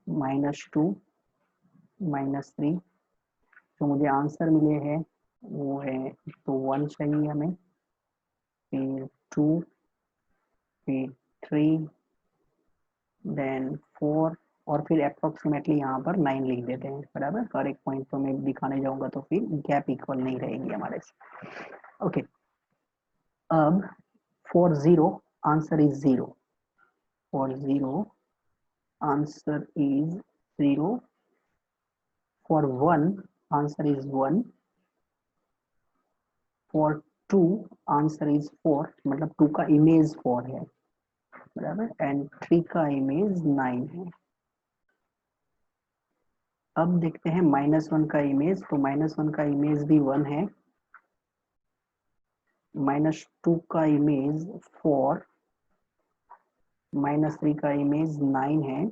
-2, -3, जो मुझे आंसर मिले हैं वो है, तो 1 चाहिए हमें, फिर 2, फिर 3, देन 4, और फिर अप्रोक्सीमेटली यहाँ पर 9 लिख देते हैं, बराबर। हर एक पॉइंट तो मैं दिखाने जाऊंगा तो फिर गैप इक्वल नहीं रहेगी हमारे से। ओके, अब for 0 answer is 0, for 0 answer is 0, for 1 answer is 1, for 2 answer is 4, मतलब 2 का इमेज 4 है, बराबर, एंड 3 का इमेज 9 है। अब देखते हैं -1 का इमेज, तो -1 का इमेज भी 1 है, -2 का इमेज 4, -3 का इमेज 9 है,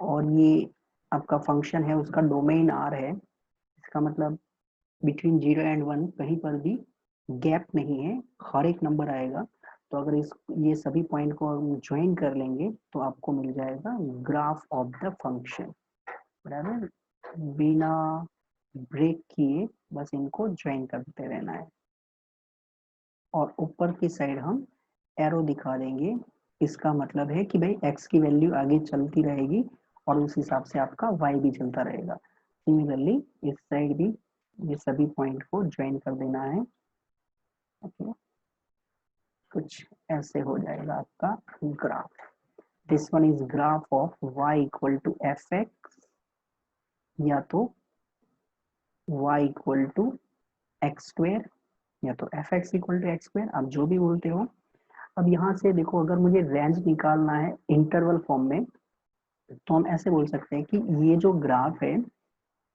और ये आपका फंक्शन है उसका डोमेन आर है। इसका मतलब बिटवीन 0 एंड 1 कहीं पर भी गैप नहीं है, हर एक नंबर आएगा। तो अगर ये सभी पॉइंट को हम ज्वाइन कर लेंगे तो आपको मिल जाएगा ग्राफ ऑफ द फंक्शन, बराबर। बिना ब्रेक किए बस इनको ज्वाइन करते रहना है, और ऊपर की साइड हम एरो दिखा देंगे, इसका मतलब है कि भाई x की वैल्यू आगे चलती रहेगी और उस हिसाब से आपका y भी चलता रहेगा। सिमिलरली इस साइड भी ये सभी पॉइंट को ज्वाइन कर देना है। ओके, कुछ ऐसे हो जाएगा आपका graph. This one is graph of y equal to f x, या तो y equal to x square, या तो f x equal to x square, आप जो भी बोलते हो। अब यहाँ से देखो, अगर मुझे रेंज निकालना है इंटरवल फॉर्म में, तो हम ऐसे बोल सकते हैं कि ये जो ग्राफ है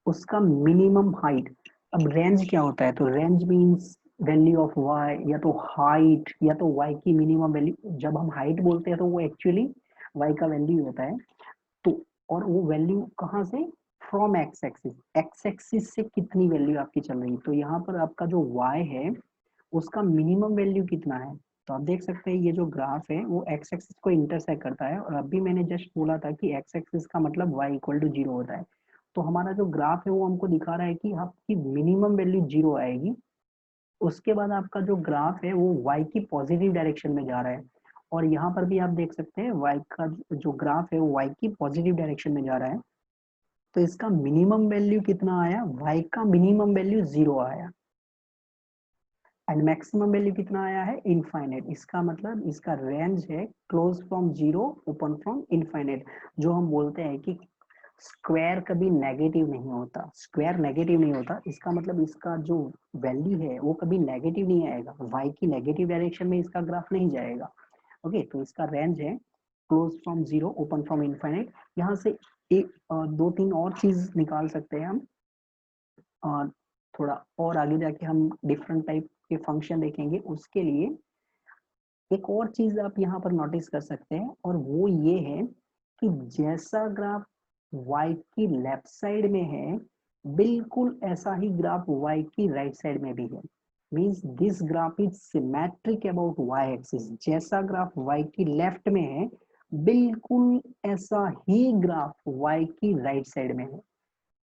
उसका मिनिमम हाइट। अब रेंज क्या होता है, तो range means value of y, या तो हाइट या तो वाई की मिनिमम वैल्यू। जब हम हाइट बोलते हैं तो वो एक्चुअली वाई का वैल्यू होता है। तो और वो वैल्यू कहाँ से, from x axis, x axis से कितनी वैल्यू आपकी चल रही है। तो यहाँ पर आपका जो वाई है उसका मिनिमम वैल्यू कितना है। तो आप देख सकते हैं ये जो ग्राफ है वो एक्स एक्सिस को इंटरसेक्ट करता है, और अभी मैंने जस्ट बोला था कि एक्स एक्सिस का मतलब वाई इक्वल टू जीरो होता है। तो हमारा जो ग्राफ है वो हमको दिखा रहा है कि आपकी मिनिमम वैल्यू जीरो आएगी। उसके बाद आपका जो ग्राफ है वो वाई की पॉजिटिव डायरेक्शन में जा रहा है, और यहाँ पर भी आप देख सकते हैं वाई का जो ग्राफ है वो वाई की पॉजिटिव डायरेक्शन में जा रहा है। तो इसका मिनिमम वैल्यू कितना आया, वाई का मिनिमम वैल्यू जीरो आया, एंड मैक्सिमम वैल्यू कितना आया है, इनफाइनाइट। इसका मतलब इसका रेंज है close from zero open from infinite. जो हम बोलते हैं कि स्क्वायर कभी नेगेटिव नहीं होता, स्क्वायर नेगेटिव नहीं होता, इसका मतलब इसका जो वैल्यू है वो कभी नेगेटिव नहीं आएगा, वाई की नेगेटिव डायरेक्शन में इसका ग्राफ नहीं जाएगा। ओके, तो इसका रेंज है close from zero open from infinite. यहाँ से एक दो तीन और चीज निकाल सकते हैं हम, और थोड़ा और आगे जाके हम डिफरेंट टाइप के फंक्शन देखेंगे। उसके लिए एक और चीज आप यहाँ पर नोटिस कर सकते हैं, और वो ये है कि जैसा ग्राफ y की लेफ्ट साइड में है, बिल्कुल ऐसा ही ग्राफ y की राइट साइड में भी है। Means this graph is symmetric about y axis. जैसा ग्राफ y की लेफ्ट में है, बिल्कुल ऐसा ही ग्राफ y की राइट साइड में है।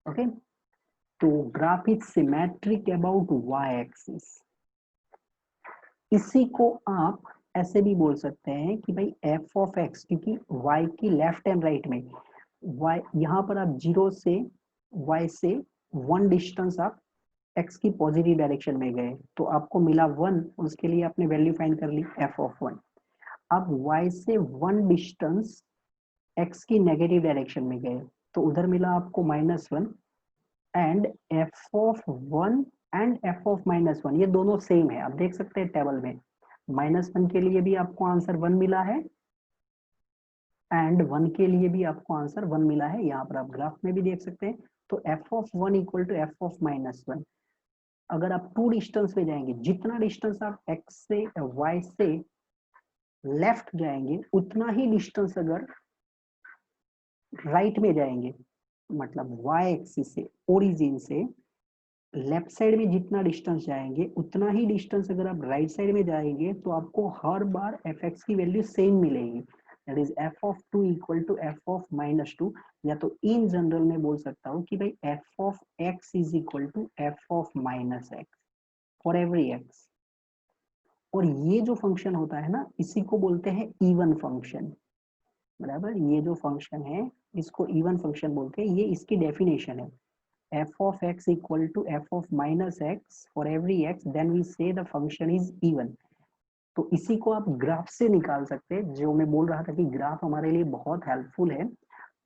ओके, तो graph is symmetric about y axis. इसी को आप ऐसे भी बोल सकते हैं कि भाई एफ ऑफ एक्स, क्योंकि y की लेफ्ट एंड राइट में y, यहाँ पर आप जीरो से y से वन डिस्टेंस आप x की पॉजिटिव डायरेक्शन में गए तो आपको मिला वन, उसके लिए आपने वैल्यू फाइंड कर ली एफ ऑफ वन। अब y से वन डिस्टेंस x की नेगेटिव डायरेक्शन में गए तो उधर मिला आपको minus one, and F of one and F of minus one ये दोनों सेम है। आप देख सकते हैं टेबल में माइनस वन के लिए भी आपको आंसर वन मिला है, एंड वन के लिए भी आपको आंसर वन मिला है। यहाँ पर आप ग्राफ में भी देख सकते हैं। तो f of one equal to f of minus one. अगर आप टू डिस्टेंस पे जाएंगे, जितना डिस्टेंस आप एक्स से वाई से लेफ्ट जाएंगे उतना ही डिस्टेंस अगर राइट में जाएंगे, मतलब वाई एक्सिस से ओरिजिन से लेफ्ट साइड में जितना डिस्टेंस जाएंगे उतना ही डिस्टेंस अगर आप राइट साइड में जाएंगे तो आपको हर बार एफ एक्स की वैल्यू सेम मिलेगी, that is f of two equal to f of minus two. या तो इन जनरल में बोल सकता हूँ कि भाई f of x is equal to f of minus x for every x. और ये जो फंक्शन होता है ना, इसी को बोलते हैं इवन फंक्शन। बराबर, ये जो फंक्शन है इसको इवन फंक्शन बोलते हैं। ये इसकी डेफिनेशन है, f of x equal to f of minus x for every x, then we say the function is even। तो इसी को आप ग्राफ से निकाल सकते हैं। जो मैं बोल रहा था कि ग्राफ हमारे लिए बहुत हेल्पफुल है,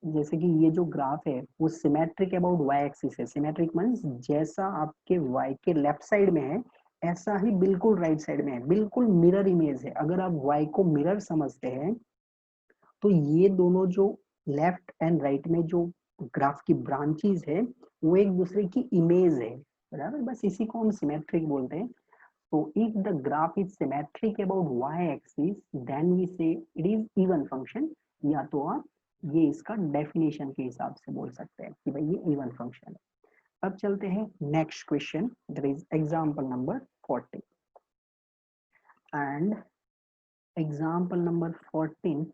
जैसे कि ये जो ग्राफ है वो सिमेट्रिक अबाउट y एक्सिस है। सिमेट्रिक मींस जैसा आपके y के लेफ्ट साइड में है ऐसा ही बिल्कुल राइट साइड में है, बिल्कुल मिरर इमेज है। अगर आप y को मिरर समझते हैं तो ये दोनों जो लेफ्ट एंड राइट में जो ग्राफ की ब्रांचेस है वो एक दूसरे की इमेज है। बराबर, बस इसी को हम सिमेट्रिक बोलते हैं। तो if the graph is symmetric about y axis then we say it is even function, या तो आप ये इसका डेफिनेशन के हिसाब से बोल सकते हैं कि भाई ये इवन फंक्शन है। अब चलते हैं next question, that is example number 40। And example number 14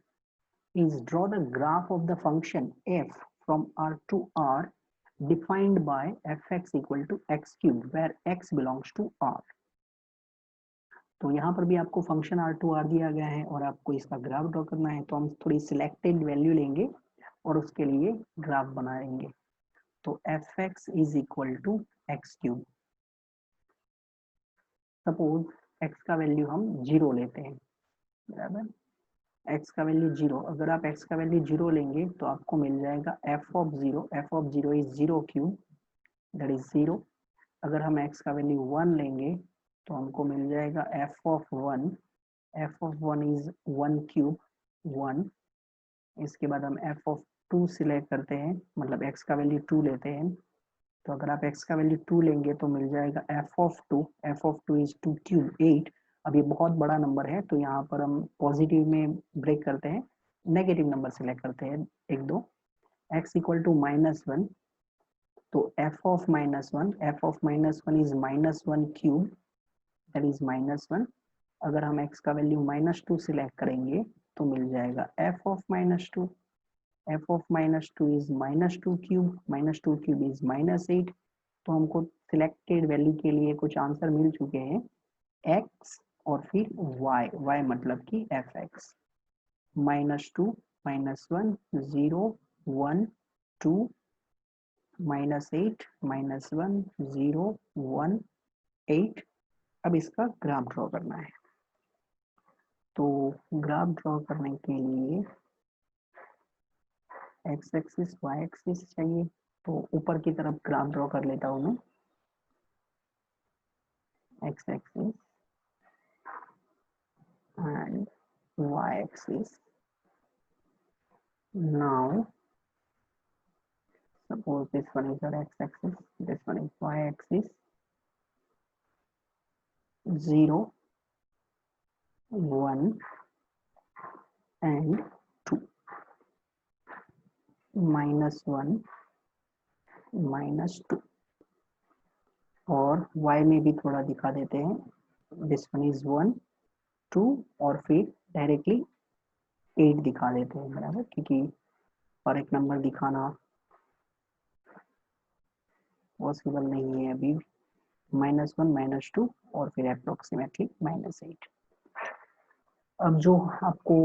is draw the graph of the function f from R to R defined by fx equal to x cubed where x belongs to R। तो यहाँ पर भी आपको function R2 R दिया गया है और आपको इसका ग्राफ ड्रॉ करना है, तो हम थोड़ी सिलेक्टेड वैल्यू लेंगे और उसके लिए ग्राफ बनाएंगे। तो fx is equal to x cube. Suppose x का वैल्यू हम 0 लेते हैं, बराबर, x का वैल्यू 0। अगर आप x का वैल्यू 0 लेंगे तो आपको मिल जाएगा f ऑफ 0 इज 0 क्यूब, दैट इज 0। अगर हम x का वैल्यू 1 लेंगे तो हमको मिल जाएगा f ऑफ 1 इज 1 क्यूब 1। इसके बाद हम f ऑफ 2 सिलेक्ट करते हैं, मतलब x का वैल्यू 2 लेते हैं। तो अगर आप x का वैल्यू 2 लेंगे तो मिल जाएगा f ऑफ 2 इज 2 क्यूब 8। अब ये बहुत बड़ा नंबर है तो यहाँ पर हम पॉजिटिव में ब्रेक करते हैं, नेगेटिव नंबर सिलेक्ट करते हैं एक दो। x इक्वल टू -1, तो f of -1 is -1 cube, that is -1। अगर हम x का वैल्यू -2 सिलेक्ट करेंगे तो मिल जाएगा f of -2 is -2 cube, -2 cube is -8। तो हमको सिलेक्टेड वैल्यू के लिए कुछ आंसर मिल चुके हैं, x और फिर y मतलब कि fx। -2 -1 0 1 2 -8 -1 0 1 8। अब इसका ग्राफ ड्रॉ करना है। तो ग्राफ ड्रॉ करने के लिए x एक्सिस y एक्सिस चाहिए, तो ऊपर की तरफ ग्राफ ड्रॉ कर लेता हूँ मैं, x axis and y axis. Now suppose this one is your x axis, this one is y axis, 0 1 and 2, -1 -2। और y में भी थोड़ा दिखा देते हैं, दिस वन इज 1 2 और फिर डायरेक्टली 8 दिखा देते हैं, बराबर, क्योंकि और एक नंबर दिखाना पॉसिबल नहीं है अभी। -1 -2 और फिर अप्रोक्सीमेटली -8। अब जो आपको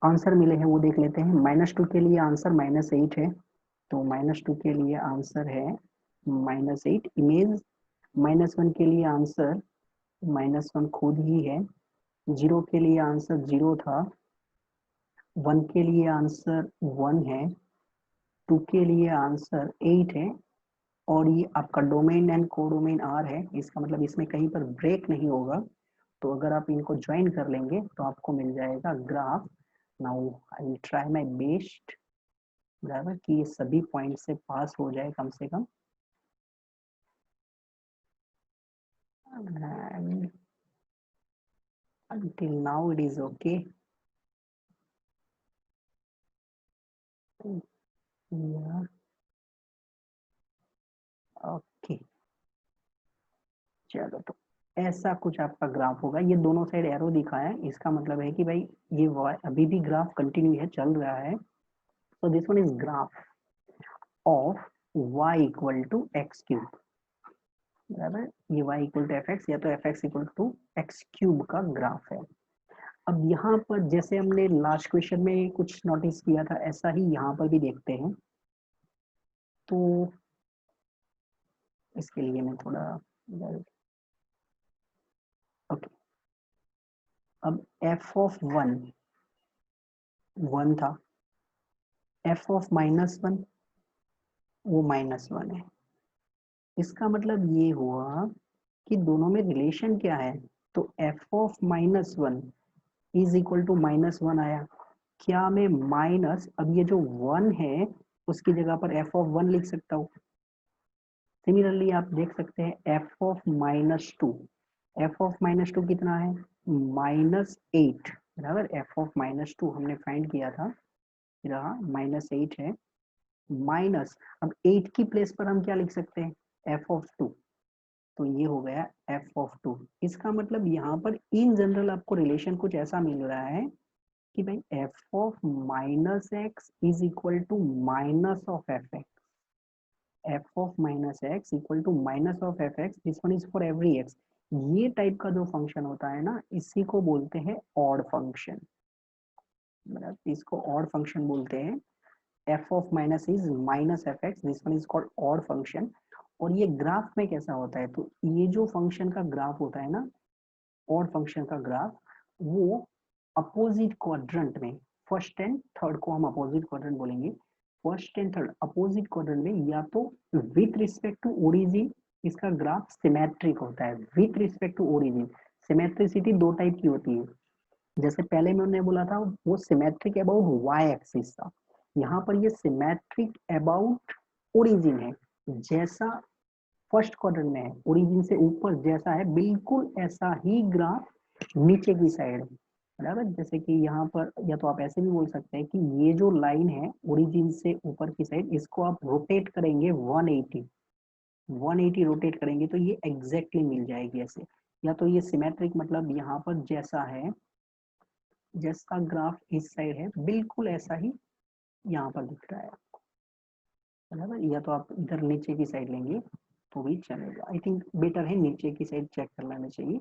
आंसर मिले हैं वो देख लेते हैं। -2 के लिए आंसर -8 है, तो -2 के लिए आंसर है -8। इमेज -1 के लिए आंसर -1 खुद ही है, 0 के लिए आंसर 0 था, 1 के लिए आंसर 1 है, 2 के लिए आंसर 8 है, और ये आपका डोमेन एंड कोडोमेन R है। इसका मतलब इसमें कहीं पर ब्रेक नहीं होगा। तो अगर आप इनको ज्वाइन कर लेंगे तो आपको मिल जाएगा graph. Now I will try my best, बराबर, कि ये सभी पॉइंट से पास हो जाए कम से कम। And until now it is okay. Yeah, okay. चलो, तो ऐसा कुछ आपका ग्राफ होगा। ये दोनों साइड एरो दिखा है, इसका मतलब है कि भाई ये अभी भी ग्राफ कंटिन्यू है, चल रहा है। So this one is graph of y equal to x cube, बराबर। ये y इक्वल टू fx या तो fx equal to x cube का ग्राफ है। अब यहाँ पर जैसे हमने लास्ट क्वेश्चन में कुछ नोटिस किया था, ऐसा ही यहाँ पर भी देखते हैं। तो इसके लिए मैं थोड़ा ओके। अब f ऑफ 1 था, f ऑफ -1 वो -1 है। इसका मतलब ये हुआ कि दोनों में रिलेशन क्या है, तो f of -1 is equal to -1 आया। क्या मैं माइनस, अब ये जो 1 है उसकी जगह पर f ऑफ 1 लिख सकता हूँ। सिमिलरली आप देख सकते हैं f ऑफ -2, f ऑफ -2 कितना है, -8, बराबर। f ऑफ -2 हमने फाइंड किया था, रहा -8 है, माइनस, अब 8 की प्लेस पर हम क्या लिख सकते हैं, f ऑफ 2, तो ये हो गया f ऑफ 2। इसका मतलब यहाँ पर इन जनरल आपको रिलेशन कुछ ऐसा मिल रहा है कि भाई f of -x is equal to minus of fx, f of -x equal to minus of fx, this one is for every x। ये टाइप का जो फंक्शन होता है ना, इसी को बोलते हैं ऑड फंक्शन। मतलब इसको ऑड फंक्शन बोलते हैं। F of minus is minus F x, this one is called odd function. और ये ग्राफ में कैसा होता है, तो ये जो फंक्शन का ग्राफ होता है ना, ऑड फंक्शन का ग्राफ, वो अपोजिट क्वाड्रेंट में, फर्स्ट एंड थर्ड को हम अपोजिट क्वाड्रेंट बोलेंगे, first and third opposite quadrant में या तो विथ रिस्पेक्ट टू ओरिजिन इसका ग्राफ सिमेट्रिक होता है। With respect to origin, symmetricity दो टाइप की होती है। जैसे पहले मैंने बोला था वो सिमेट्रिक अबाउट वाई एक्सिस था, यहाँ पर ये सिमेट्रिक अबाउट ओरिजिन है। जैसा फर्स्ट क्वाड्रेंट में है, ओरिजिन से ऊपर जैसा है, बिल्कुल ऐसा ही ग्राफ नीचे की साइड है। बराबर, जैसे कि यहाँ पर, या तो आप ऐसे भी बोल सकते हैं कि ये जो लाइन है ओरिजिन से ऊपर की साइड, इसको आप रोटेट करेंगे 180 रोटेट करेंगे तो ये एग्जैक्टली मिल जाएगी ऐसे। या तो ये सिमेट्रिक मतलब यहाँ पर जैसा है, जैसा ग्राफ इस साइड है बिल्कुल ऐसा ही यहाँ पर दिख रहा है। बराबर, या तो आप इधर नीचे की साइड लेंगे तो भी चलेगा। आई थिंक बेटर है नीचे की साइड चेक कर लेना चाहिए।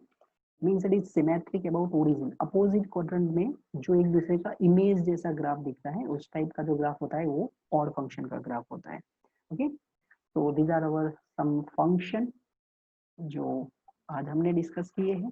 Means it is symmetric about origin. Opposite quadrant में जो एक दूसरे का इमेज जैसा ग्राफ दिखता है, उस टाइप का जो ग्राफ होता है वो ऑड फंक्शन का ग्राफ होता है। ओके, तो these are our some function जो आज हमने डिस्कस किए हैं।